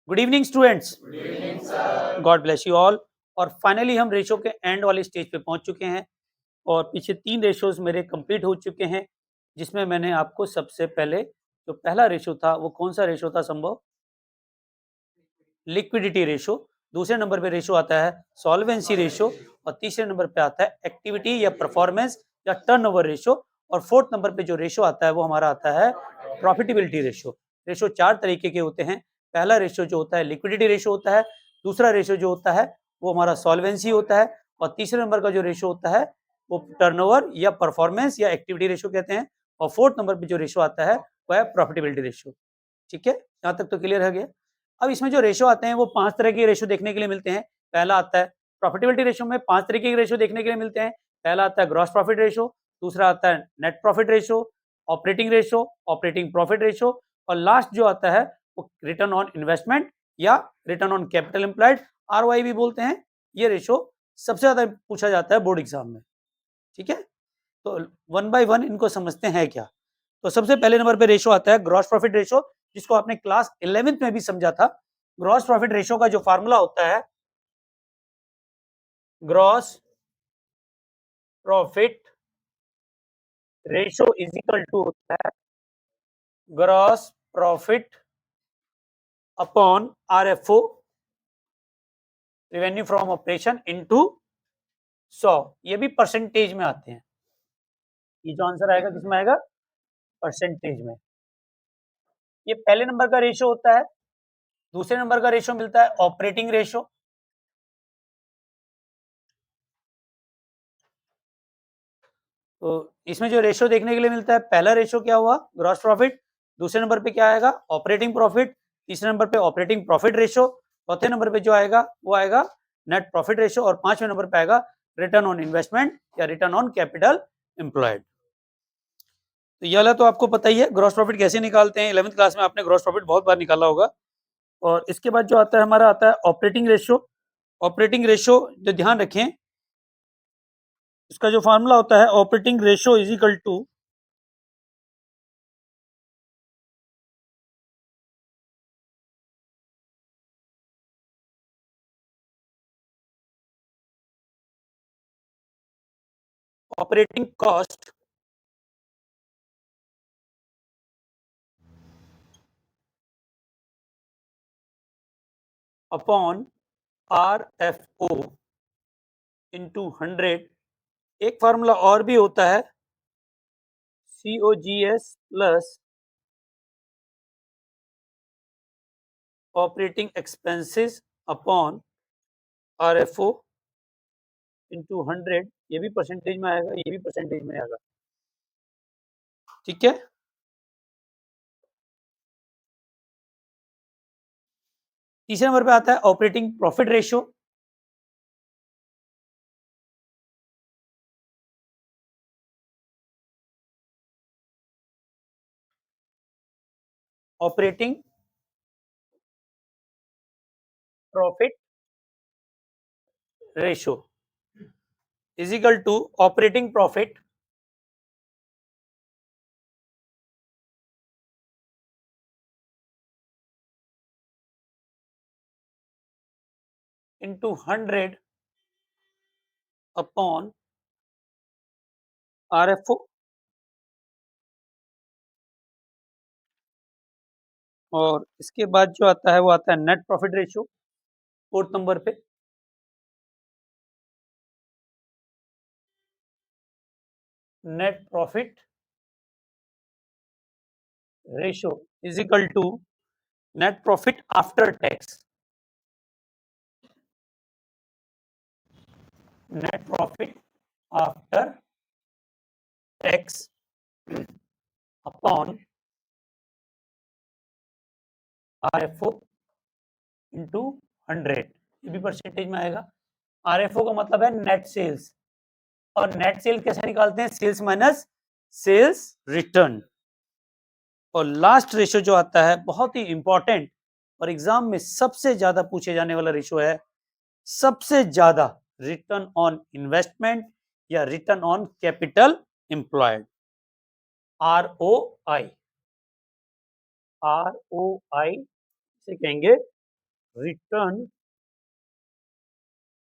Good evening students, God bless you all. और finally हम ratio के एंड वाली स्टेज पे पहुंच चुके हैं और पीछे 3 रेशोज मेरे कंप्लीट हो चुके हैं, जिसमें मैंने आपको सबसे पहले जो पहला रेशो था वो कौन सा रेशो था संभव? Liquidity ratio. दूसरे नंबर पे रेशो आता है सॉल्वेंसी रेशो और तीसरे नंबर पे आता है एक्टिविटी या परफॉर्मेंस या टर्नओवर रेशो और फोर्थ नंबर पे जो रेशो आता है वो हमारा आता है प्रॉफिटेबिलिटी रेशो। रेशो 4 तरीके के होते हैं। पहला रेशो जो होता है लिक्विडिटी रेशो होता है, दूसरा रेशो जो होता है वो हमारा सॉल्वेंसी होता है और तीसरे नंबर का जो रेशो होता है वो टर्नओवर या परफॉर्मेंस या एक्टिविटी रेशो कहते हैं और फोर्थ नंबर पे जो रेशो आता है वो है प्रॉफिटेबिलिटी रेशो। ठीक है, यहाँ तक तो क्लियर हो गया। अब इसमें जो रेशो आते हैं वो 5 तरह के रेशो देखने के लिए मिलते हैं। पहला आता है प्रॉफिटेबिलिटी रेशो में 5 तरीके के रेशो देखने के लिए मिलते हैं। पहला आता है ग्रॉस प्रॉफिट रेशो, दूसरा आता है net profit ratio, operating ratio, operating profit ratio और लास्ट जो आता है वो रिटर्न ऑन इन्वेस्टमेंट या return on capital employed, ROI भी बोलते हैं। ये रेशो सबसे ज्यादा पूछा जाता है बोर्ड एग्जाम में। ठीक है, तो वन बाय वन इनको समझते हैं क्या। तो सबसे पहले नंबर पे रेशो आता है ग्रॉस प्रॉफिट रेशो, जिसको आपने क्लास 11th में भी समझा था। ग्रॉस प्रॉफिट रेशो का जो फार्मूला होता है, gross profit ratio is equal to होता है gross profit upon RFO, revenue from operation into 100। ये भी परसेंटेज में आते हैं। ये जो आंसर आएगा किसमें आएगा? परसेंटेज में। ये पहले नंबर का रेशो होता है। दूसरे नंबर का रेशो मिलता है ऑपरेटिंग रेशो। तो इसमें जो रेशो देखने के लिए मिलता है, पहला रेशो क्या हुआ? Gross profit. दूसरे नंबर पे क्या आएगा? Operating profit. तीसरे नंबर पे ऑपरेटिंग प्रॉफिट रेशो। चौथे नंबर पे जो आएगा वो आएगा नेट प्रॉफिट रेशो और पांचवें नंबर पे आएगा रिटर्न ऑन इन्वेस्टमेंट या रिटर्न ऑन कैपिटल एम्प्लॉयड। तो ये वाला तो आपको पता ही है ग्रॉस प्रॉफिट कैसे निकालते हैं। 11th क्लास में आपने ग्रॉस प्रॉफिट बहुत बार निकाला होगा। और इसके बाद जो आता है हमारा आता है ऑपरेटिंग रेशो। ऑपरेटिंग रेशो जो ध्यान रखें, इसका जो फार्मूला होता है operating ratio is equal to operating cost upon R F O into 100। एक फार्मूला और भी होता है COGS plus operating expenses upon RFO into 100। ये भी परसेंटेज में आएगा, ये भी परसेंटेज में आएगा। ठीक है, तीसरे नंबर पे आता है operating profit ratio. Operating profit ratio is equal to operating profit into 100 upon RFO। और इसके बाद जो आता है वो आता है net profit ratio fourth number पे। Net profit ratio is equal to net profit after tax. Net profit after tax upon RFO into 100। ये भी परसेंटेज में आएगा। RFO का मतलब है नेट सेल्स और नेट सेल कैसे निकालते हैं? Sales minus sales return. और लास्ट रेशो जो आता है बहुत ही इंपॉर्टेंट और एग्जाम में सबसे ज्यादा पूछे जाने वाला रेशो है, सबसे ज्यादा, रिटर्न ऑन इन्वेस्टमेंट या return on capital employed, ROI। ROI से कहेंगे रिटर्न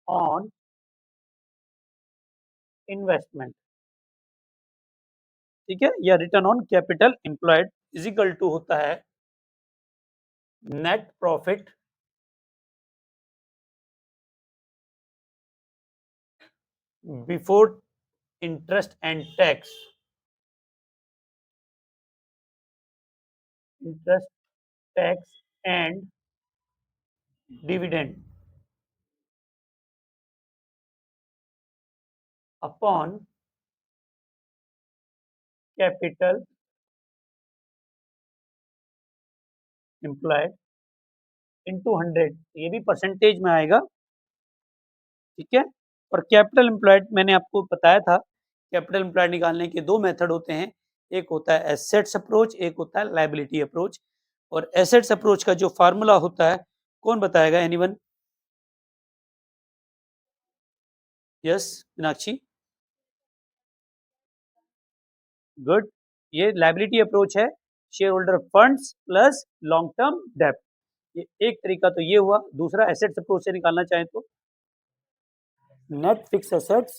ऑन इन्वेस्टमेंट, ठीक है, या return on capital employed is equal to होता है net profit before interest and tax, interest tax and dividend upon capital employed into 100, ये भी परसेंटेज में आएगा, ठीक है। और कैपिटल एम्प्लॉयड मैंने आपको बताया था, कैपिटल एम्प्लॉयड निकालने के दो मेथड होते हैं, एक होता है एसेट्स अप्रोच, एक होता है लायबिलिटी अप्रोच। और एसेट्स अप्रोच का जो फार्मूला होता है, कौन बताएगा, एनीवन? Yes Meenakshi, good. ये लायबिलिटी अप्रोच है, share holder funds plus long term डेब्ट, ये एक तरीका तो ये हुआ। दूसरा एसेट्स अप्रोच से निकालना चाहें तो net fix assets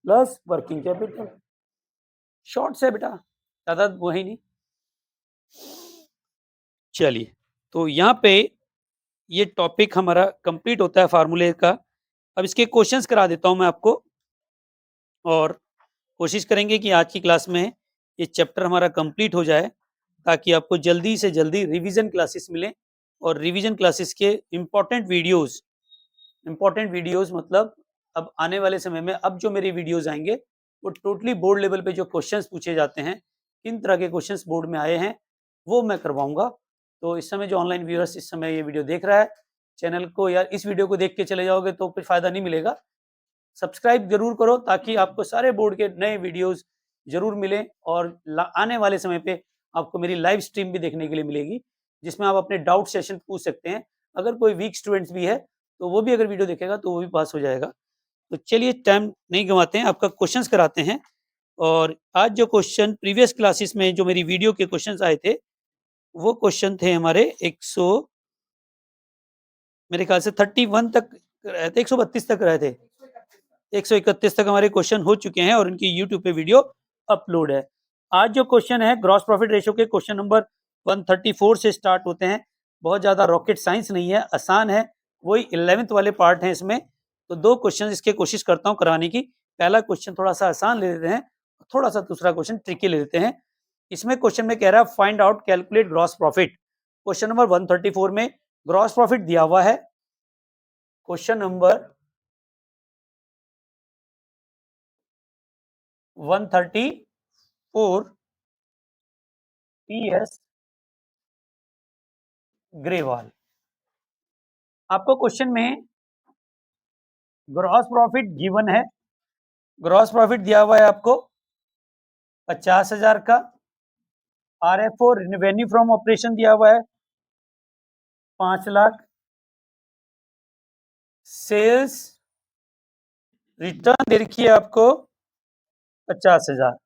plus working capital, short से बेटा, ज्यादा वो है नहीं। चलिए, तो यहाँ पे ये टॉपिक हमारा कंप्लीट होता है फार्मूले का। अब इसके क्वेश्चंस करा देता हूं मैं आपको, और कोशिश करेंगे कि आज की क्लास में ये चैप्टर हमारा कंप्लीट हो जाए, ताकि आपको जल्दी से जल्दी रिवीजन क्लासेस मिले। और रिवीजन क्लासेस के इंपॉर्टेंट वीडियोस मतलब अब आने वाले समय में अब जो मेरी वीडियोस आएंगे वो टोटली बोर्ड लेवल पे जो क्वेश्चंस पूछे जाते हैं, किन तरह के क्वेश्चंस बोर्ड में आए हैं, वो मैं करवाऊंगा। तो इस समय जो ऑनलाइन व्यूअर्स इस समय ये वीडियो देख रहा है, चैनल को यार इस वीडियो को देख के चले जाओगे तो कुछ फायदा नहीं मिलेगा। सब्सक्राइब जरूर करो ताकि आपको सारे बोर्ड के नए वीडियोस जरूर मिले, और आने वाले समय पे आपको मेरी लाइव स्ट्रीम भी देखने के लिए मिलेगी, जिसमें आप अपने डाउट सेशन पूछ सकते हैं। अगर कोई वीक स्टूडेंट्स भी है तो वो भी अगर वीडियो देखेगा तो वो भी पास हो जाएगा। तो चलिए टाइम नहीं गंवाते हैं, आपका क्वेश्चंस कराते हैं। और आज जो क्वेश्चन प्रीवियस क्लासेस में जो मेरी वीडियो के क्वेश्चंस आए थे, वो क्वेश्चन थे हमारे 100, मेरे ख्याल से 31 तक रहे थे, 132 तक रहे थे, 131 तक हमारे क्वेश्चन हो चुके हैं और उनकी यूट्यूब पे वीडियो अपलोड है। आज जो क्वेश्चन है ग्रॉस प्रॉफिट रेशियो के, क्वेश्चन नंबर 134 से स्टार्ट होते हैं। बहुत ज्यादा रॉकेट साइंस नहीं है, आसान है, वही 11th वाले पार्ट हैं इसमें। तो दो क्वेश्चन इसके कोशिश करता हूँ कराने की। पहला क्वेश्चन थोड़ा सा आसान ले लेते हैं, थोड़ा सा दूसरा क्वेश्चन ट्रिकी ले लेते हैं। इसमें क्वेश्चन में कह रहा है find out calculate gross profit. Question number 134 में ग्रॉस प्रॉफिट दिया हुआ है। क्वेश्चन नंबर 134 PS ग्रेवाल, आपको क्वेश्चन में ग्रॉस प्रॉफिट गिवन है, ग्रॉस प्रॉफिट दिया हुआ है आपको 50,000 का। RFO रेवेन्यू फ्रॉम ऑपरेशन दिया हुआ है 5 लाख। सेल्स रिटर्न दे रखी है आपको 50,000।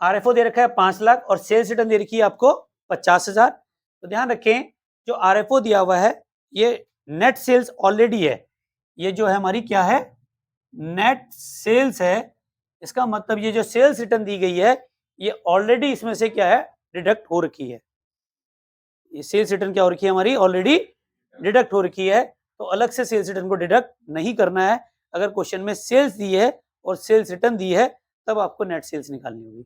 RFO दे रखा है 5 लाख और सेल्स रिटर्न दे रखी है आपको 50,000। तो ध्यान रखें, जो RFO दिया हुआ है ये नेट सेल्स ऑलरेडी है, ये जो है हमारी क्या है, नेट सेल्स है। इसका मतलब ये जो सेल्स रिटर्न दी गई है ये ऑलरेडी इसमें से क्या है, डिडक्ट हो रखी है। ये सेल्स रिटर्न क्या हो रखी है हमारी, ऑलरेडी डिडक्ट हो रखी है। तो अलग से सेल्स रिटर्न को डिडक्ट नहीं करना है। अगर क्वेश्चन में सेल्स दी है और सेल्स रिटर्न दी है तब आपको नेट सेल्स निकालनी होगी,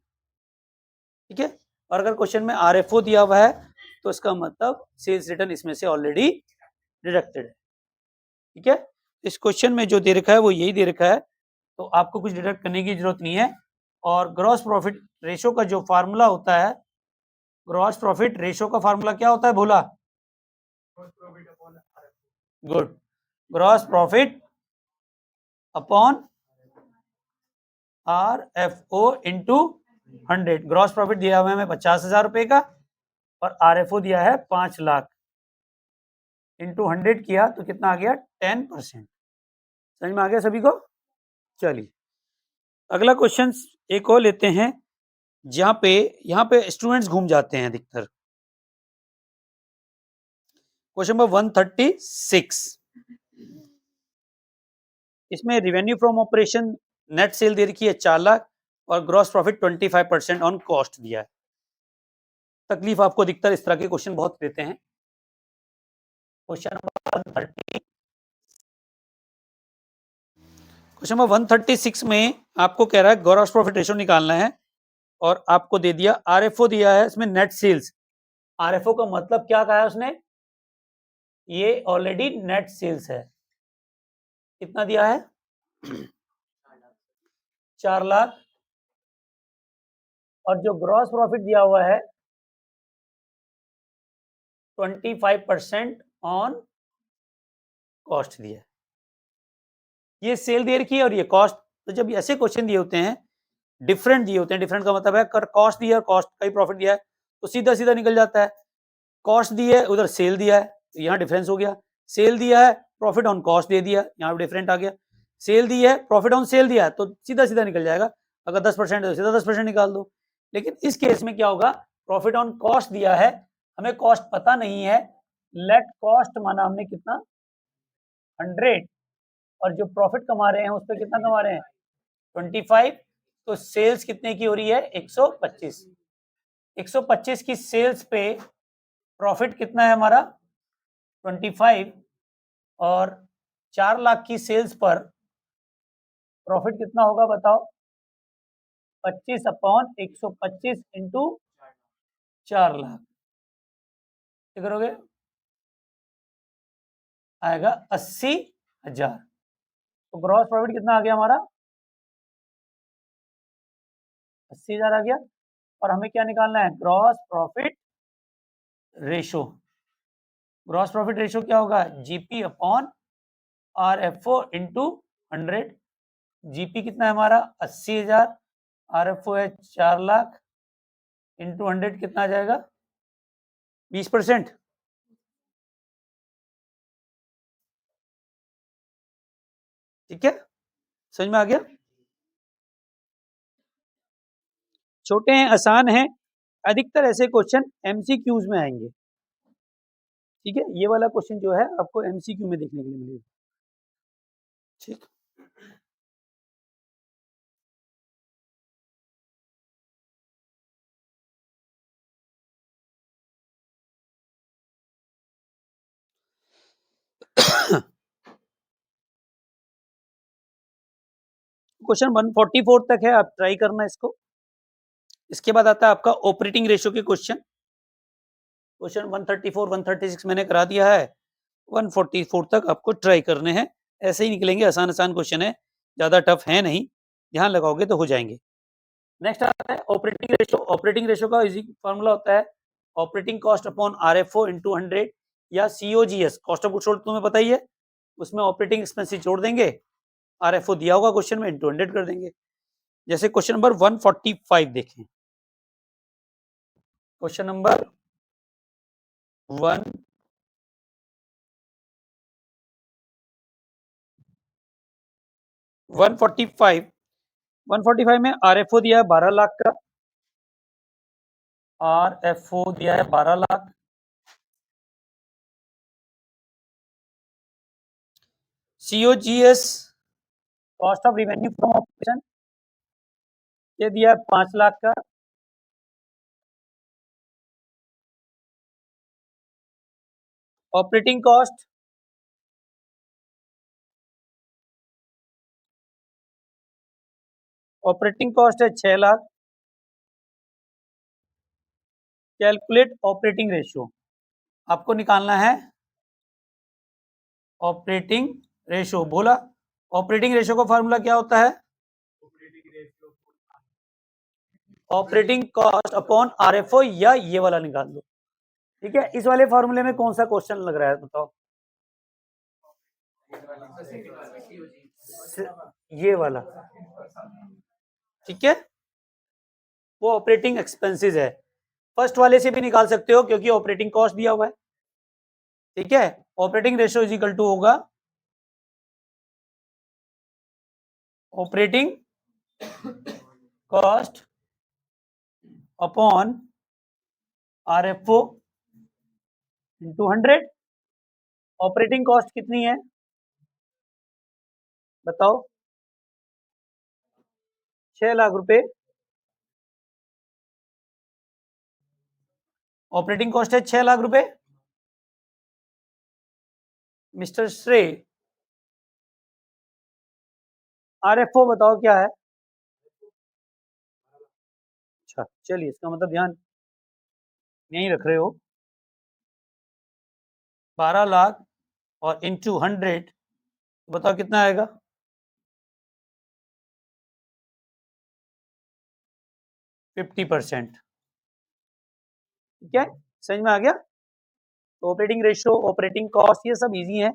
ठीक है। और अगर क्वेश्चन में RFO दिया हुआ है तो इसका मतलब सेल्स रिटर्न इसमें से ऑलरेडी डिडक्टेड है, ठीक है। इस क्वेश्चन में जो दे रखा है वो यही दे रखा है, तो आपको कुछ डिडक्ट करने की जरूरत नहीं है। और ग्रॉस प्रॉफिट रेशो का जो फार्मूला होता है, ग्रॉस प्रॉफिट रेशो का फार्मूला क्या होता है Bhola? Good, gross profit upon RFO into 100। Gross profit दिया हुआ है हमें 50,000 रुपए का और RFO दिया है 5 लाख, इंटू 100 किया तो कितना आ गया, 10%। समझ में आ गया सभी को? चलिए अगला क्वेश्चन एक और लेते हैं, जहाँ पे यहाँ पे स्टूडेंट्स घूम जाते हैं अधिकतर। क्वेश्चन नंबर 136, इसमें revenue from operation net sale दे रखी है 4 लाख और ग्रॉस प्रॉफिट 25% ऑन कॉस्ट दिया है। तकलीफ आपको अधिकतर इस तरह के क्वेश्चन बहुत देते हैं। क्वेश्चन नंबर 130, क्वेश्चन नंबर 136 में आपको कह रहा है ग्रॉस प्रॉफिट रेशियो निकालना है और आपको दे दिया आरएफओ दिया है, इसमें नेट सेल्स। आरएफओ का मतलब क्या कहा है उसने, ये ऑलरेडी नेट सेल्स है। कितना दिया है 4 लाख और जो ग्रॉस प्रॉफिट दिया हुआ है 25% ऑन कॉस्ट दिया है। ये सेल दे रखी है और ये कॉस्ट। तो जब ऐसे क्वेश्चन दिए होते हैं, डिफरेंट दिए होते हैं, डिफरेंट का मतलब है कर कॉस्ट दिया है, कॉस्ट का ही प्रॉफिट दिया है, तो सीधा सीधा निकल जाता है। कॉस्ट दी है, उधर सेल दिया है, तो यहाँ डिफरेंस हो गया। सेल दिया है, प्रॉफिट ऑन कॉस्ट दे दिया, यहाँ डिफरेंट आ गया। सेल दी है, प्रॉफिट ऑन सेल दिया है, तो सीधा सीधा निकल जाएगा। अगर 10% है तो सीधा 10% निकाल दो। लेकिन इस केस में क्या होगा, प्रॉफिट ऑन कॉस्ट दिया है, हमें कॉस्ट पता नहीं है, लेट कॉस्ट माना हमने कितना 100 और जो प्रॉफिट कमा रहे हैं उस पर कितना कमा रहे हैं 25, तो सेल्स कितने की हो रही है 125। 125 की सेल्स पे प्रॉफिट कितना है हमारा 25 और 4 लाख की सेल्स पर प्रॉफिट कितना होगा बताओ 25/125 इंटू 4 लाख। क्या करोगे, आएगा 80,000। तो ग्रॉस प्रॉफिट कितना आ गया हमारा 80,000 आ गया। और हमें क्या निकालना है gross profit ratio. Gross profit ratio क्या होगा GP upon RFO into 100। GP कितना है हमारा 80,000, आरएफओ है 4 लाख इंटू 100 कितना आ जाएगा 20%। ठीक है, समझ में आ गया। छोटे हैं, आसान हैं, अधिकतर ऐसे क्वेश्चन एमसीक्यूज में आएंगे। ठीक है, ये वाला क्वेश्चन जो है आपको एमसीक्यू में देखने के लिए मिलेगा। ठीक, क्वेश्चन 144 तक है, आप ट्राई करना इसको। इसके बाद आता है आपका ऑपरेटिंग रेशियो के क्वेश्चन। क्वेश्चन 134 136 मैंने करा दिया है, 144 तक आपको ट्राई करने हैं। ऐसे ही निकलेंगे, आसान आसान क्वेश्चन है, ज्यादा टफ है नहीं, ध्यान लगाओगे तो हो जाएंगे। नेक्स्ट आता है ऑपरेटिंग रेशियो। ऑपरेटिंग रेशियो का इजी फॉर्मूला होता है operating cost upon RFO into 100 या COGS, cost of goods sold तुम्हें पता ही है, उसमें ऑपरेटिंग एक्सपेंसेस जोड़ देंगे, आरएफओ दिया होगा क्वेश्चन में, इंटू 100 कर देंगे। जैसे क्वेश्चन नंबर 145 देखें, क्वेश्चन नंबर 145 में आरएफओ दिया है 12 लाख का, आरएफओ दिया है 12 lakh, COGS cost of revenue from operation ये दिया है 5 लाख का, ऑपरेटिंग कॉस्ट है 6 लाख। कैलकुलेट ऑपरेटिंग रेशियो, आपको निकालना है ऑपरेटिंग रेशियो। बोला ऑपरेटिंग रेशियो का फॉर्मूला क्या होता है ऑपरेटिंग कॉस्ट अपॉन आरएफओ, या ये वाला निकाल दो। ठीक है, इस वाले फॉर्मूले में कौन सा क्वेश्चन लग रहा है बताओ, ये वाला। ठीक है, वो ऑपरेटिंग एक्सपेंसेस है। फर्स्ट वाले से भी निकाल सकते हो क्योंकि ऑपरेटिंग कॉस्ट दिया हुआ है। ठीक है, operating ratio is equal to होगा operating cost upon RFO into 100। Operating cost कितनी है बताओ? 6 लाख रुपए ऑपरेटिंग कॉस्ट है, 6 लाख रुपए। मिस्टर श्रे, आरएफओ बताओ क्या है? अच्छा चलिए, इसका मतलब ध्यान यहीं रख रहे हो। 12 लाख और इंटू 100, बताओ कितना आएगा? 50%। ठीक है, समझ में आ गया? तो ऑपरेटिंग रेशियो, ऑपरेटिंग कॉस्ट, ये सब इजी है।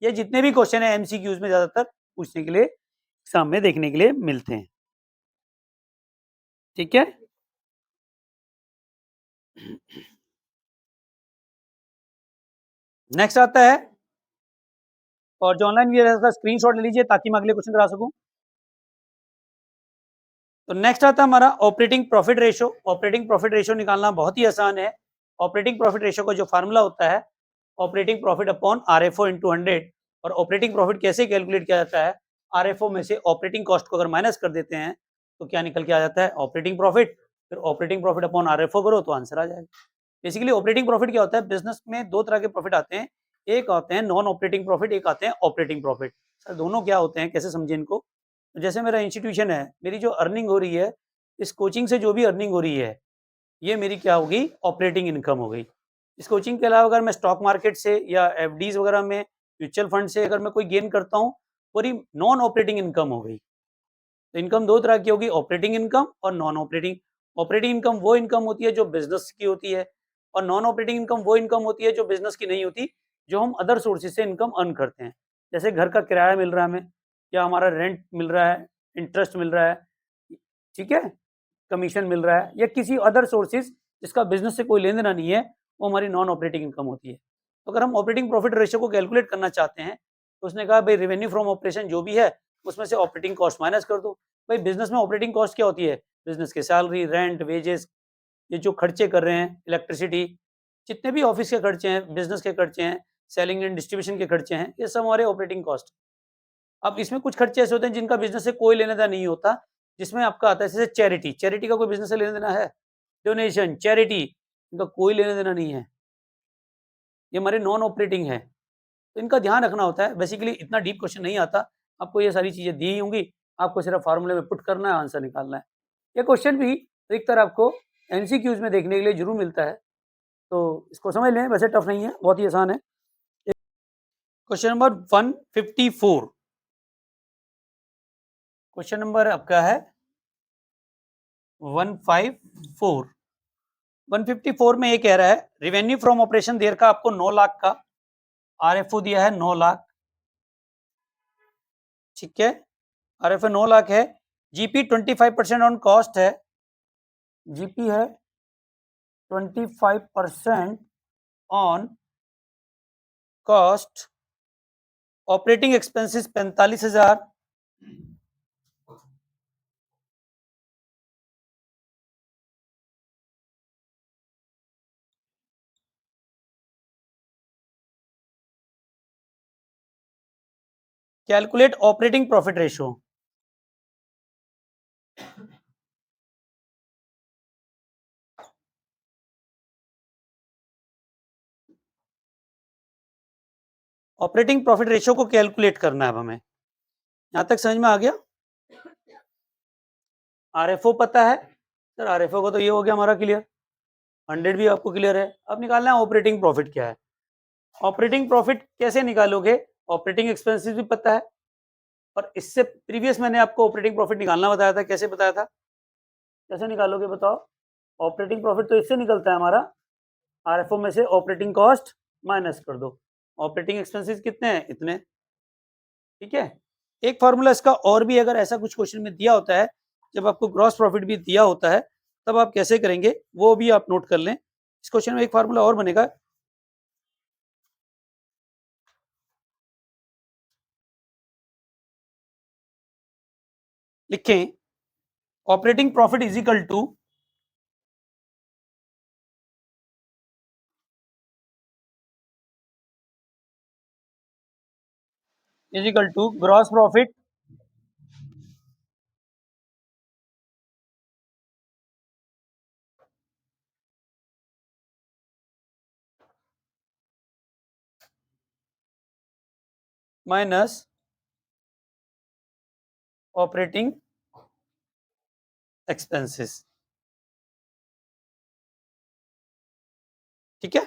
ये जितने भी क्वेश्चन है एमसीक्यूज में ज्यादातर पूछने के लिए, सामने देखने के लिए मिलते हैं। ठीक है, नेक्स्ट आता है, और जो ऑनलाइन व्यूअर है उसका स्क्रीनशॉट ले लीजिए ताकि मैं अगले क्वेश्चन करा सकूं। तो नेक्स्ट आता है हमारा operating profit ratio. Operating profit ratio निकालना बहुत ही आसान है। ऑपरेटिंग प्रॉफिट रेशियो का जो फार्मूला होता है, operating profit upon RFO into 100। और ऑपरेटिंग प्रॉफिट कैसे कैलकुलेट किया जाता है? आरएफओ में से ऑपरेटिंग कॉस्ट को अगर माइनस कर देते हैं तो क्या निकल के आ जाता है? Operating profit. फिर ऑपरेटिंग प्रॉफिट अपॉन आरएफओ करो तो आंसर आ जाएगा। बेसिकली ऑपरेटिंग प्रॉफिट क्या होता है? बिजनेस में दो तरह के प्रॉफिट आते हैं, एक आते हैं नॉन ऑपरेटिंग प्रॉफिट, एक आते हैं ऑपरेटिंग प्रॉफिट। सर दोनों क्या होते हैं, कैसे समझे इनको? जैसे मेरा इंस्टीट्यूशन है, मेरी जो अर्निंग हो रही है, इस कोचिंग से जो भी अर्निंग हो रही है, ये मेरी क्या होगी? ऑपरेटिंग इनकम हो गई। इस कोचिंग के अलावा अगर मैं स्टॉक मार्केट से या एफडीज वगैरह में, म्यूचुअल फंड से अगर मैं कोई गेन करता हूँ, पूरी नॉन ऑपरेटिंग इनकम हो गई। तो इनकम दो तरह की होगी, ऑपरेटिंग इनकम और नॉन ऑपरेटिंग। ऑपरेटिंग इनकम वो इनकम होती है जो बिजनेस की होती है, और नॉन ऑपरेटिंग इनकम वो इनकम होती है जो बिजनेस की नहीं होती, जो हम अदर सोर्सेज से इनकम अर्न करते हैं। जैसे घर का किराया मिल रहा है हमें, या हमारा रेंट मिल रहा है, इंटरेस्ट मिल रहा है, ठीक है, कमीशन मिल रहा है, या किसी अदर सोर्सेज जिसका बिजनेस से कोई लेन देना नहीं है, वो हमारी नॉन ऑपरेटिंग इनकम होती है। तो अगर हम ऑपरेटिंग प्रॉफिट रेशियो को कैलकुलेट करना चाहते हैं, तो उसने कहा भाई रेवेन्यू फ्रॉम ऑपरेशन जो भी है उसमें से ऑपरेटिंग कॉस्ट माइनस कर दो। भाई बिजनेस में ऑपरेटिंग कॉस्ट क्या होती है? बिजनेस के सैलरी, रेंट, वेजेस, ये जो खर्चे कर रहे हैं, इलेक्ट्रिसिटी, जितने भी ऑफिस के खर्चे हैं, बिजनेस के खर्चे हैं, सेलिंग एंड डिस्ट्रीब्यूशन के खर्चे हैं, ये सब हमारे ऑपरेटिंग कॉस्ट। अब इसमें कुछ खर्चे ऐसे होते हैं जिनका बिजनेस से कोई लेना देना नहीं होता, जिसमें आपका आता है जैसे चैरिटी। चैरिटी का कोई बिजनेस से लेना देना है? डोनेशन, चैरिटी, इनका कोई लेना देना नहीं है, ये हमारे नॉन ऑपरेटिंग है। तो इनका ध्यान रखना होता है। बेसिकली इतना डीप क्वेश्चन नहीं आता, आपको ये सारी चीजें दी होंगी, आपको सिर्फ फार्मूले में पुट करना है, आंसर निकालना है। ये क्वेश्चन भी अधिकतर आपको एमसीक्यूज में देखने के लिए जरूर मिलता है, तो इसको समझ लें, वैसे टफ नहीं है, बहुत ही आसान है। क्वेश्चन नंबर 154, क्वेश्चन नंबर आपका है 154। 154 में ये कह रहा है रेवेन्यू फ्रॉम ऑपरेशन देर का आपको 9 लाख का, आरएफओ दिया है 9 लाख, ठीक है, आरएफओ 9 लाख है, जीपी 25% ऑन कॉस्ट है, जीपी है 25% on cost, operating expenses 45,000, calculate operating profit ratio. Operating profit ratio को कैलकुलेट करना है अब हमें, यहां तक समझ में आ गया? आरएफओ पता है सर, आरएफओ को तो ये हो गया हमारा क्लियर, 100 भी आपको क्लियर है। अब निकालना है ऑपरेटिंग प्रॉफिट क्या है। ऑपरेटिंग प्रॉफिट कैसे निकालोगे? ऑपरेटिंग एक्सपेंसेस भी पता है, और इससे प्रीवियस मैंने आपको ऑपरेटिंग प्रॉफिट निकालना बताया था, कैसे बताया था? कैसे निकालोगे बताओ? ऑपरेटिंग प्रॉफिट तो इससे निकलता है हमारा, आरएफओ में से ऑपरेटिंग कॉस्ट माइनस कर दो, ऑपरेटिंग एक्सपेंसेस कितने हैं? इतने, ठीक है। एक फॉर्मूला इसका और भी, अगर ऐसा कुछ क्वेश्चन में दिया होता है, जब आपको ग्रॉस प्रॉफिट भी दिया होता है, तब आप कैसे करेंगे वो भी आप नोट कर लें। इस क्वेश्चन में एक फार्मूला और बनेगा, लिखें operating profit is equal to is equal to gross profit minus operating expenses. ठीक है,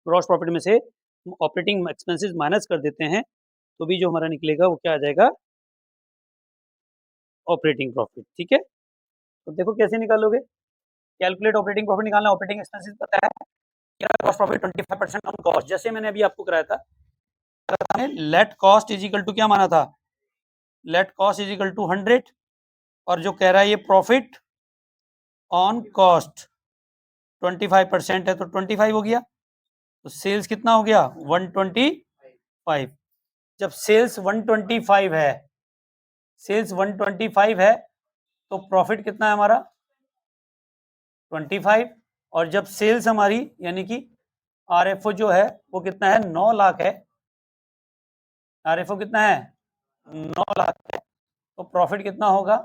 ग्रॉस प्रॉफिट में से ऑपरेटिंग एक्सपेंसेस माइनस कर देते हैं तो भी जो हमारा निकलेगा वो क्या आ जाएगा, ऑपरेटिंग प्रॉफिट। ठीक है, तो देखो कैसे निकालोगे, कैलकुलेट ऑपरेटिंग प्रॉफिट निकालना, ऑपरेटिंग एक्सपेंसेस पता है, ग्रॉस प्रॉफिट 25% ऑन कॉस्ट, जैसे मैंने अभी आपको कराया था, let cost is equal to क्या माना था, let cost is equal to 100, और जो कह रहा है ये प्रॉफिट ऑन कॉस्ट 25% है तो 25 हो गया, तो सेल्स कितना हो गया 125। जब सेल्स 125 है, सेल्स 125 है तो प्रॉफिट कितना है हमारा 25, और जब सेल्स हमारी यानी कि आरएफओ जो है वो कितना है 9 लाख है, आरएफओ कितना है 9 लाख है, तो प्रॉफिट कितना होगा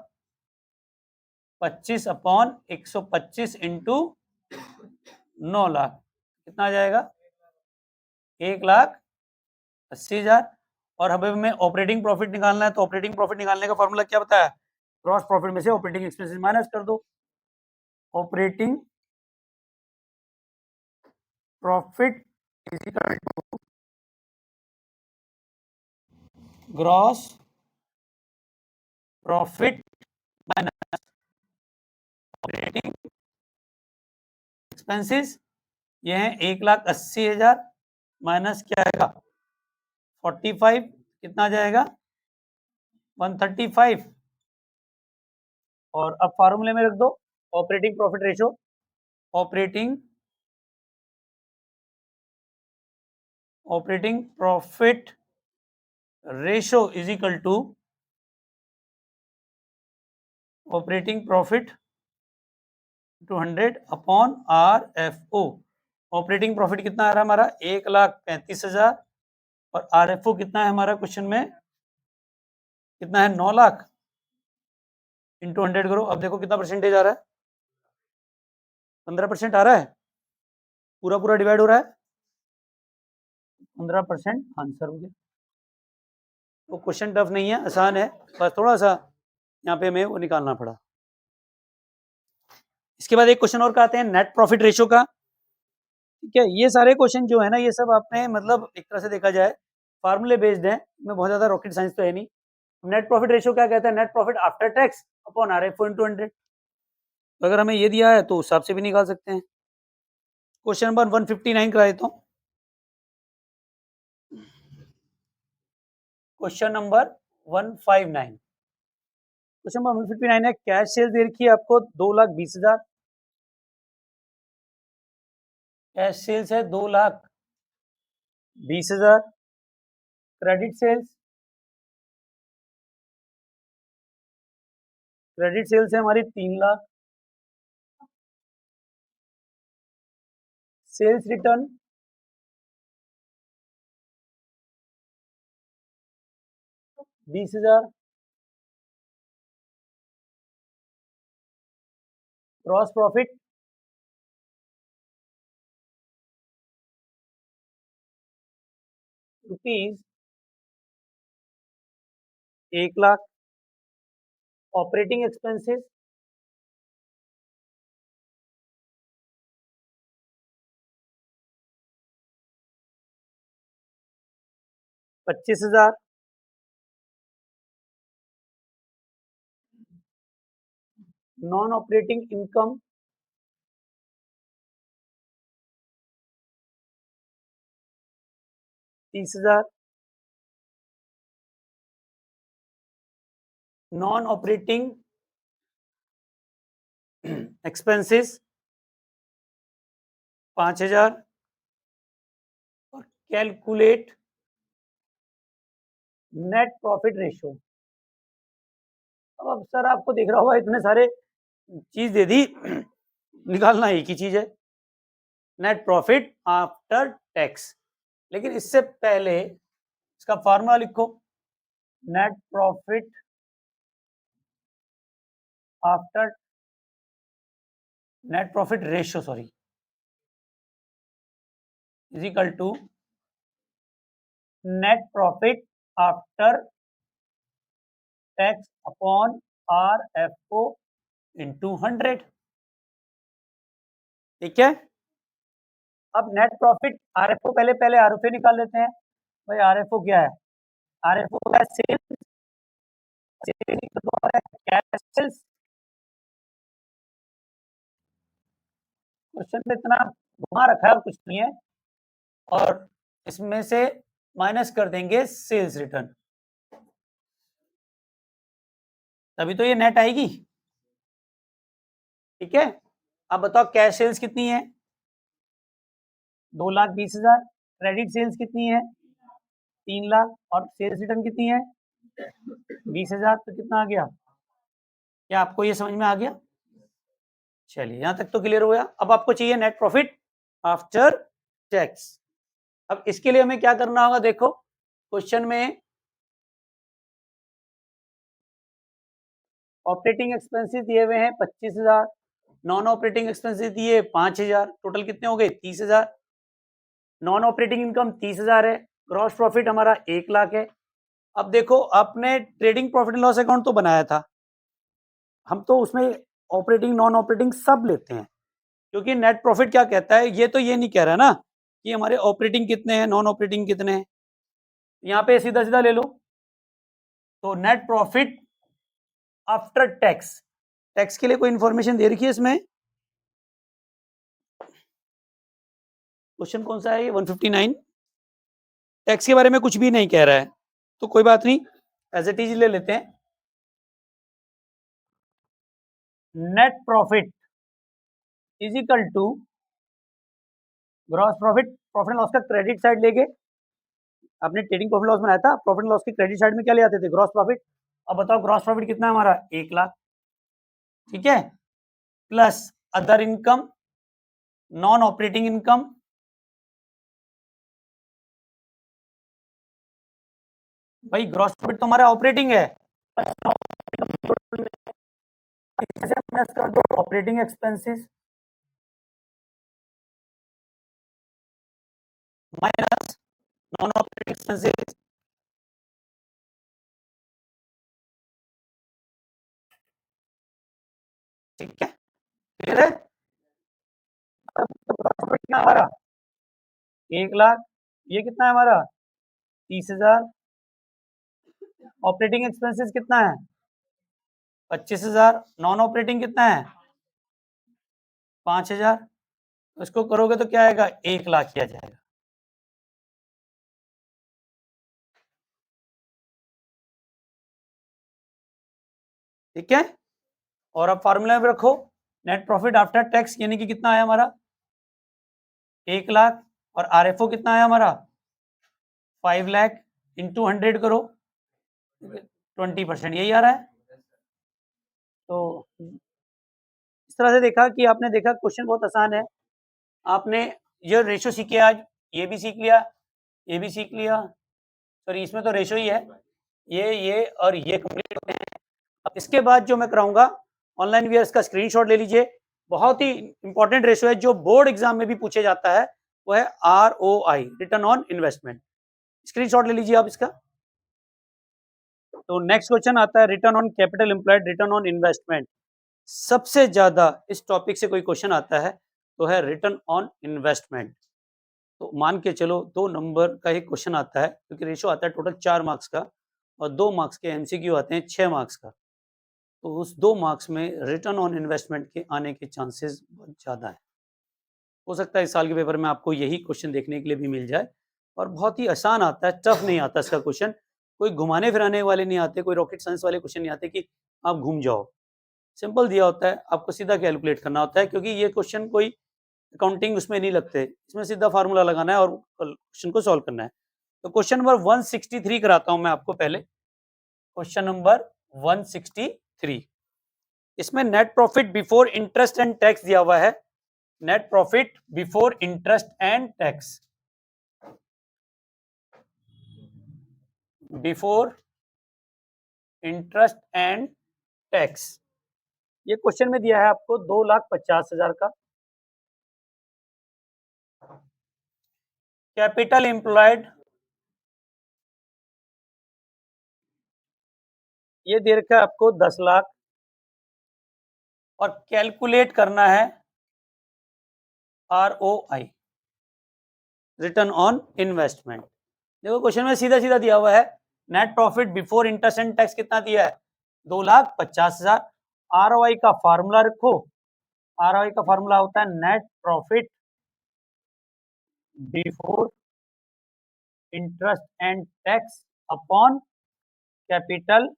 25/125 इंटू 9 लाख, कितना आ जाएगा 1,80,000। और हमें ऑपरेटिंग प्रॉफिट निकालना है, तो ऑपरेटिंग प्रॉफिट निकालने का फॉर्मूला क्या बताया, ग्रॉस प्रॉफिट में से ऑपरेटिंग एक्सपेंसेस माइनस कर दो, operating profit is equal to gross profit minus operating expenses, ये है 1,80,000 माइनस क्या आएगा 45, कितना आ जाएगा 135, और अब फार्मूले में रख दो operating profit ratio, operating profit ratio is equal to operating profit 200 upon RFO। Operating profit कितना आ रहा है हमारा 1,35,000, और RFO कितना है हमारा क्वेश्चन में कितना है 9 लाख, इंटू 100 करो, अब देखो कितना परसेंटेज आ रहा है 15% आ रहा है, पूरा पूरा डिवाइड हो रहा है 15% आंसर हो गया। वो क्वेश्चन टफ नहीं है, आसान है, बस थोड़ा सा यहाँ पे हमें वो निकालना पड़ा। इसके बाद एक क्वेश्चन और कहते हैं नेट प्रॉफिट रेशो का। ठीक है, ये सारे क्वेश्चन जो है ना ये सब आपने मतलब एक तरह से देखा जाए फार्मूले बेस्ड है, में बहुत ज्यादा रॉकेट साइंस तो है नहीं। नेट प्रॉफिट रेशो क्या कहता है, net profit after tax upon RFO into 100। अगर हमें ये दिया है तो उस हिसाब से भी निकाल सकते हैं। क्वेश्चन नंबर 159 करा देता हूँ। क्वेश्चन नंबर 159, क्वेश्चन नंबर 159 है, कैश सेल्स दे रखी है आपको 2,20,000, कैश सेल्स है 2,20,000, क्रेडिट सेल्स, क्रेडिट सेल्स है हमारी 3 lakh, sales return 20,000, gross profit rupees 1 lakh, operating expenses 25,000, non operating income 30,000, non operating expenses 5,000, और कैलकुलेट नेट प्रॉफिट रेशो। अब सर आपको देख रहा होगा इतने सारे चीज दे दी निकालना एक ही चीज है, नेट प्रॉफिट आफ्टर टैक्स। लेकिन इससे पहले इसका फार्मूला लिखो, net profit after net profit ratio sorry is equal to net profit after tax upon RFO into 100। ठीक है, अब नेट प्रॉफिट RFO पहले RFO निकाल लेते हैं। भाई RFO क्या है? RFO है सेल्स, कैश सेल्स। क्वेश्चन में इतना घुमा रखा है और कुछ नहीं है, और इसमें से माइनस कर देंगे सेल्स रिटर्न, तभी तो ये नेट आएगी। ठीक है, अब बताओ कैश सेल्स कितनी है? 2,20,000। क्रेडिट सेल्स कितनी है? 3 लाख। और सेल्स रिटर्न कितनी है? 20,000। तो कितना आ गया? क्या आपको ये समझ में आ गया? चलिए यहां तक तो क्लियर हो गया। अब आपको चाहिए नेट प्रॉफिट आफ्टर टैक्स। अब इसके लिए हमें क्या करना होगा? देखो क्वेश्चन में ऑपरेटिंग एक्सपेंसेस दिए हुए हैं 25,000, नॉन ऑपरेटिंग एक्सपेंसेस दिए 5,000, टोटल कितने हो गए? 30,000। नॉन ऑपरेटिंग इनकम 30,000 है, ग्रॉस प्रॉफिट हमारा 1 लाख है। अब देखो आपने trading profit and loss account तो बनाया था, हम तो उसमें ऑपरेटिंग नॉन ऑपरेटिंग सब लेते हैं, क्योंकि नेट प्रॉफिट क्या कहता है, ये तो ये नहीं कह रहा ना कि हमारे ऑपरेटिंग कितने हैं नॉन ऑपरेटिंग कितने हैं। यहाँ पे सीधा सीधा ले लो, तो net profit after tax, tax के लिए कोई इंफॉर्मेशन दे रखी है इसमें? क्वेश्चन कौन सा है ये? 159। टैक्स के बारे में कुछ भी नहीं कह रहा है, तो कोई बात नहीं, एज इट इज ले लेते हैं। Net profit is equal to gross profit, profit loss का क्रेडिट साइड लेके, आपने ट्रेडिंग प्रॉफिट लॉस बनाया था, प्रॉफिट लॉस के क्रेडिट साइड में क्या ले आते थे? Gross profit. अब बताओ ग्रॉस प्रॉफिट कितना है हमारा? 1 लाख। ठीक है, plus other income, non operating income, भाई ग्रॉस प्रॉफिट तो हमारा ऑपरेटिंग है, माइनस कर दो operating expenses, minus non operating expenses. ठीक है, क्लियर है? कितना हमारा? 1 लाख। ये कितना है हमारा? 30,000। ऑपरेटिंग एक्सपेंसेस कितना है? 25,000। नॉन ऑपरेटिंग कितना है? 5,000। इसको करोगे तो क्या आएगा? 1 लाख किया जाएगा। ठीक है, और अब फार्मूला में रखो, नेट प्रॉफिट आफ्टर टैक्स यानी कि कितना है हमारा? 1 लाख। और RFO कितना है हमारा? 5 लाख इंटू 100 करो, 20%, यही आ रहा है। तो इस तरह से देखा कि आपने देखा क्वेश्चन बहुत आसान है, आपने ये रेशो सीखे आज, ये भी सीख लिया, ये भी सीख लिया, सॉरी इसमें तो रेशो ही है, ये और ये कंप्लीट होते हैं। अब इसके बाद जो मैं कराऊंगा ऑनलाइन वीयर्स का स्क्रीनशॉट ले लीजिए, बहुत ही इंपॉर्टेंट रेशो है जो बोर्ड एग्जाम में भी पूछे जाता है, वो है ROI, return on investment. Screenshot ले लीजिए आप इसका। तो नेक्स्ट क्वेश्चन आता है return on capital employed, return on investment. सबसे ज्यादा इस टॉपिक से कोई क्वेश्चन आता है तो है रिटर्न ऑन इन्वेस्टमेंट। तो मान के चलो 2 नंबर का एक क्वेश्चन आता है, क्योंकि रेशो आता है टोटल 4 मार्क्स का, और 2 मार्क्स के MCQ आते हैं 6 मार्क्स का, तो उस 2 मार्क्स में रिटर्न ऑन इन्वेस्टमेंट के आने के चांसेस बहुत ज़्यादा है। हो सकता है इस साल के पेपर में आपको यही क्वेश्चन देखने के लिए भी मिल जाए, और बहुत ही आसान आता है, टफ नहीं आता इसका क्वेश्चन, कोई घुमाने फिराने वाले नहीं आते, कोई रॉकेट साइंस वाले क्वेश्चन नहीं आते कि आप घूम जाओ। सिंपल दिया होता है, आपको सीधा कैलकुलेट करना होता है, क्योंकि ये क्वेश्चन कोई अकाउंटिंग उसमें नहीं लगते, इसमें सीधा फार्मूला लगाना है और क्वेश्चन को सॉल्व करना है। तो क्वेश्चन नंबर 163 कराता हूं मैं आपको पहले। क्वेश्चन नंबर 163, इसमें net profit before interest and tax दिया हुआ है, net profit before interest and tax. Before interest and tax. ये क्वेश्चन में दिया है आपको 2,50,000 का। कैपिटल एम्प्लॉयड ये दे रखा है आपको 10 लाख और कैलकुलेट करना है ROI, रिटर्न ऑन इन्वेस्टमेंट। देखो क्वेश्चन में सीधा सीधा दिया हुआ है net profit before interest and tax कितना दिया है 2,50,000। ROI का फार्मूला रखो। ROI का फार्मूला होता है net profit before interest and tax upon capital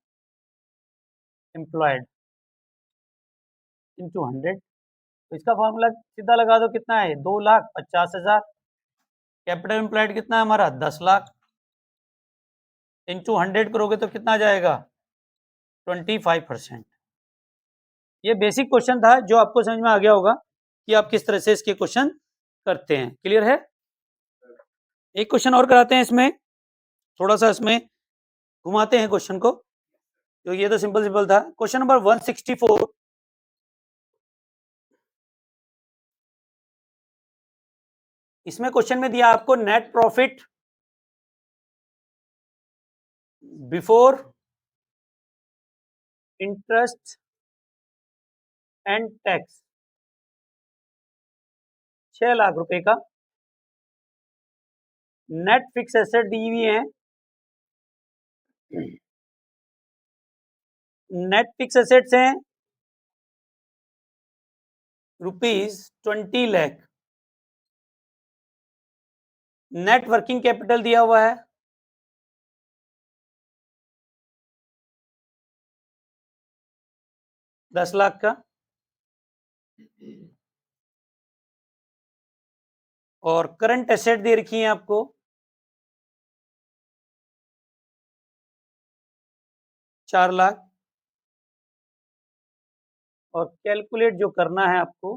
employed into 100। तो इसका फॉर्मूला सीधा लगा दो, कितना है 2,50,000। कैपिटल एम्प्लॉयड कितना है हमारा 10 लाख, इंटू 100 करोगे तो कितना आ जाएगा 25%। ये बेसिक क्वेश्चन था जो आपको समझ में आ गया होगा कि आप किस तरह से इसके क्वेश्चन करते हैं। क्लियर है? एक क्वेश्चन और कराते हैं इसमें, थोड़ा सा इसमें घुमाते हैं क्वेश्चन को। तो ये तो सिंपल सिंपल था। क्वेश्चन नंबर 164, इसमें क्वेश्चन में दिया आपको net profit before interest and tax 6 lakh रुपए का। नेट फिक्स एसेट दी हुई है, नेट फिक्स एसेट्स हैं ₹20 लाख। नेट वर्किंग कैपिटल दिया हुआ है 10 लाख का, और करंट एसेट दे रखी है आपको 4 लाख, और कैलकुलेट जो करना है आपको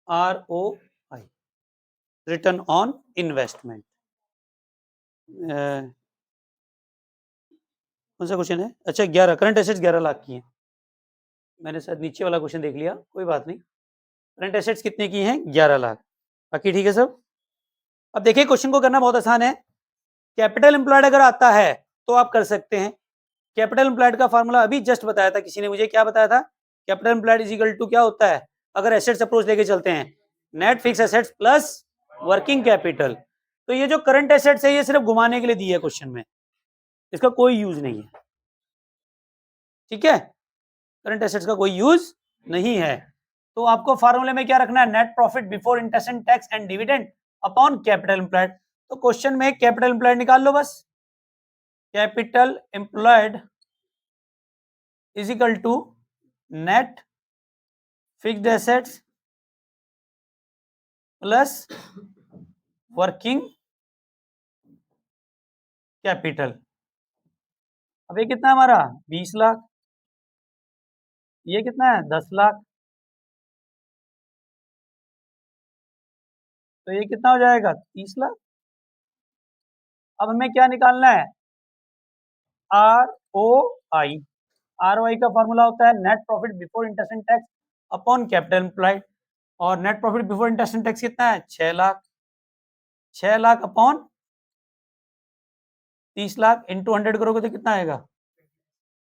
ROI, रिटर्न ऑन इन्वेस्टमेंट। कौन सा क्वेश्चन है? अच्छा 11, करंट एसेट्स 11 लाख की है। मैंने शायद नीचे वाला क्वेश्चन देख लिया, कोई बात नहीं। करंट एसेट्स कितने की हैं 11 लाख, बाकी ठीक है सब। अब देखिए क्वेश्चन को करना बहुत आसान है। कैपिटल एम्प्लॉयड अगर आता है तो आप कर सकते हैं। कैपिटल एम्प्लॉयड का फार्मूला अभी जस्ट बताया था किसी ने मुझे, क्या बताया था? Capital employed is equal to क्या होता है अगर एसेट्स अप्रोच लेके चलते हैं, net fix assets plus working capital. तो ये जो करंट एसेट्स है ये सिर्फ घुमाने के लिए दी है क्वेश्चन में, इसका कोई यूज नहीं है। ठीक है, करंट एसेट्स का कोई यूज नहीं है। तो आपको फार्मूले में क्या रखना है, net profit before interest and tax and dividend upon capital employed. तो क्वेश्चन में कैपिटल एम्प्लॉयड निकाल लो बस। Capital employed is equal to net fixed assets plus working capital. अब ये कितना है हमारा 20 लाख, ये कितना है 10 लाख, तो ये कितना हो जाएगा 30 लाख। अब हमें क्या निकालना है ROI। ROI का फॉर्मूला होता है net profit before interest and tax upon capital employed, और net profit before interest and tax कितना है 6 लाख। 6 लाख अपॉन 30 लाख इंटू 100 करोगे तो कितना आएगा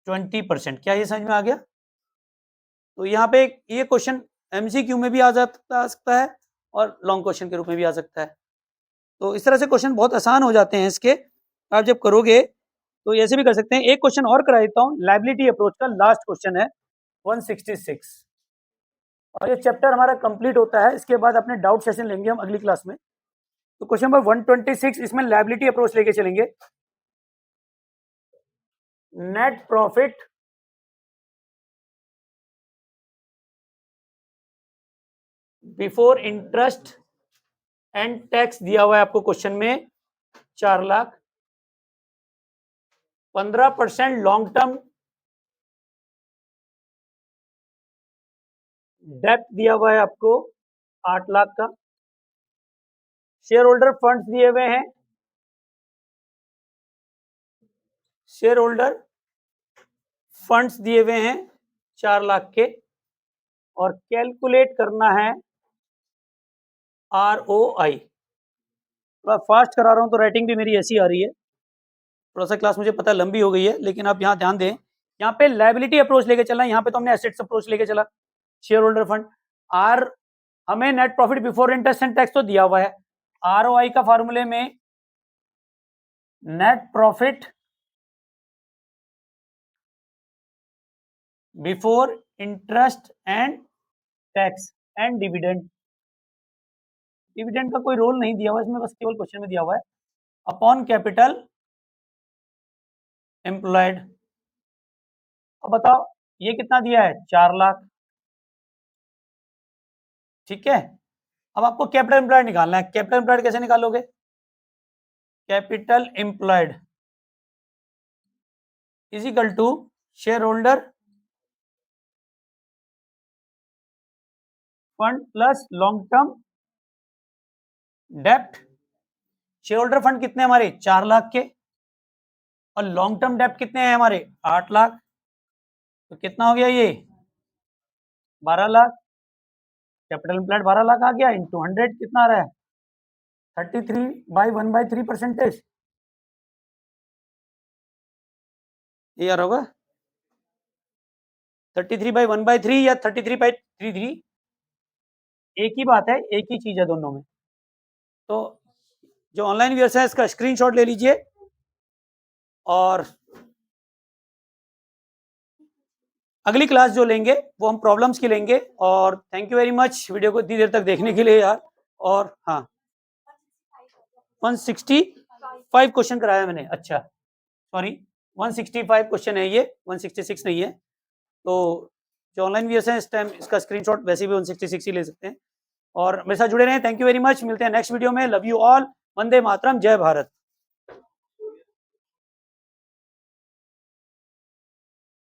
20%। क्या ये समझ में आ गया? तो यहाँ पे ये क्वेश्चन MCQ में भी आ सकता है और लॉन्ग क्वेश्चन के रूप में भी आ सकता है। तो इस तरह से क्वेश्चन बहुत आसान हो जाते हैं इसके, आप जब करोगे तो ऐसे भी कर सकते हैं। एक क्वेश्चन और करा देता हूँ, लायबिलिटी अप्रोच का लास्ट क्वेश्चन है 166, और ये चैप्टर हमारा कंप्लीट होता है। इसके बाद अपने डाउट सेशन लेंगे हम अगली क्लास में। तो क्वेश्चन नंबर 126, इसमें लायबिलिटी अप्रोच लेके चलेंगे। Net profit before interest and tax दिया हुआ है आपको क्वेश्चन में 4 लाख, 15% लॉन्ग टर्म डेप्थ दिया हुआ है आपको 8 लाख का, शेयर होल्डर फंड्स दिए हुए हैं शेयर होल्डर फंड्स दिए हुए हैं 4 लाख के और कैलकुलेट करना है ROI। थोड़ा फास्ट करा रहा हूँ तो राइटिंग भी मेरी ऐसी आ रही है, थोड़ा सा क्लास मुझे पता है लंबी हो गई है, लेकिन आप यहाँ ध्यान दें, यहाँ पे लायबिलिटी अप्रोच लेके चलना है, यहाँ पे तो हमने एसेट्स अप्रोच लेके चला। शेयर होल्डर फंड आर, हमें net profit before interest and tax तो दिया हुआ है, ROI का फॉर्मूले में net profit before interest and tax and dividend, dividend का कोई रोल नहीं दिया हुआ इसमें, बस केवल क्वेश्चन में दिया हुआ है अपॉन कैपिटल एम्प्लॉयड। अब बताओ ये कितना दिया है 4 लाख, ठीक है। अब आपको कैपिटल एम्प्लॉयड निकालना है, कैपिटल एम्प्लॉयड कैसे निकालोगे, capital employed is equal to share holder fund plus long term डेप्ट। शेयर होल्डर फंड कितने हमारे 4 लाख के और लॉन्ग टर्म डेप्ट कितने हैं हमारे 8 लाख, तो कितना हो गया ये 12 लाख। कैपिटल एम्प्लॉयड 12 लाख आ गया इंटू 100 कितना आ रहा है 33/1/3%। ये यार होगा 33/1/3 या 33/33, एक ही बात है, एक ही चीज है दोनों में। तो जो ऑनलाइन व्यूअर्स है इसका स्क्रीनशॉट ले लीजिए और अगली क्लास जो लेंगे वो हम प्रॉब्लम्स की लेंगे। और thank you very much video को इतनी देर तक देखने के लिए यार। और हाँ 165 क्वेश्चन कराया मैंने, अच्छा सॉरी 165 क्वेश्चन है ये, 166 नहीं है। तो जो ऑनलाइन व्यूअर्स हैं इस टाइम इसका स्क्रीनशॉट वैसे भी 166 ही ले सकते हैं। और मेरे साथ जुड़े रहें, थैंक यू वेरी मच, मिलते हैं नेक्स्ट वीडियो में। Love you all, Vande Mataram, जय भारत।